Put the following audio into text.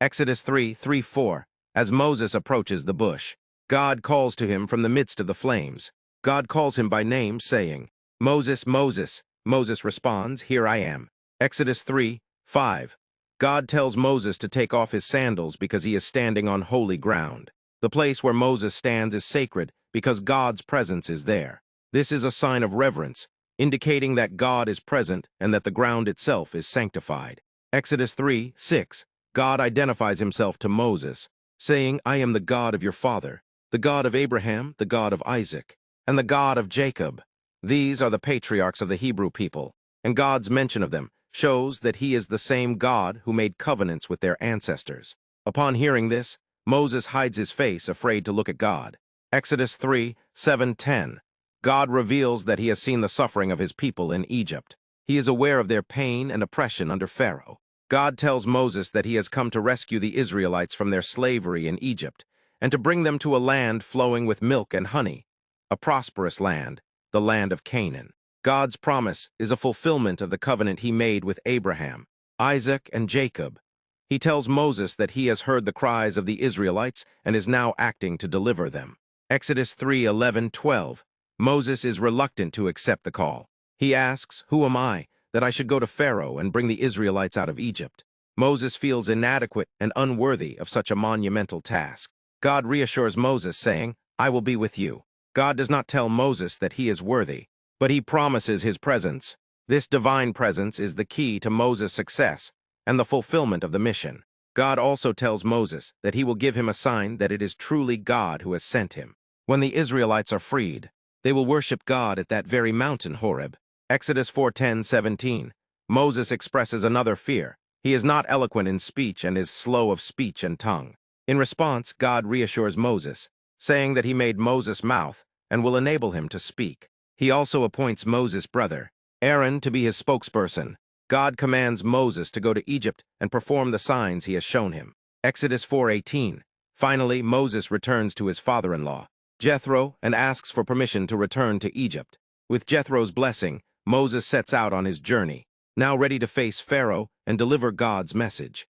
Exodus 3:3-4. As Moses approaches the bush, God calls to him from the midst of the flames. God calls him by name, saying, "Moses, Moses." Moses responds, "Here I am." Exodus 3:5. God tells Moses to take off his sandals because he is standing on holy ground. The place where Moses stands is sacred because God's presence is there. This is a sign of reverence, indicating that God is present and that the ground itself is sanctified. Exodus 3:6. God identifies himself to Moses, saying, "I am the God of your father, the God of Abraham, the God of Isaac, and the God of Jacob." These are the patriarchs of the Hebrew people, and God's mention of them shows that he is the same God who made covenants with their ancestors. Upon hearing this, Moses hides his face, afraid to look at God. Exodus 3:7-10. God reveals that he has seen the suffering of his people in Egypt. He is aware of their pain and oppression under Pharaoh. God tells Moses that he has come to rescue the Israelites from their slavery in Egypt and to bring them to a land flowing with milk and honey, a prosperous land, the land of Canaan. God's promise is a fulfillment of the covenant he made with Abraham, Isaac, and Jacob. He tells Moses that he has heard the cries of the Israelites and is now acting to deliver them. Exodus 3:11-12. Moses is reluctant to accept the call. He asks, "Who am I, that I should go to Pharaoh and bring the Israelites out of Egypt?" Moses feels inadequate and unworthy of such a monumental task. God reassures Moses, saying, "I will be with you." God does not tell Moses that he is worthy, but he promises his presence. This divine presence is the key to Moses' success and the fulfillment of the mission. God also tells Moses that he will give him a sign that it is truly God who has sent him. When the Israelites are freed, they will worship God at that very mountain, Horeb. Exodus 4:10-17. Moses expresses another fear. He is not eloquent in speech and is slow of speech and tongue. In response, God reassures Moses, saying that he made Moses' mouth and will enable him to speak. He also appoints Moses' brother, Aaron, to be his spokesperson. God commands Moses to go to Egypt and perform the signs he has shown him. Exodus 4:18. Finally, Moses returns to his father-in-law, Jethro, and asks for permission to return to Egypt. With Jethro's blessing, Moses sets out on his journey, now ready to face Pharaoh and deliver God's message.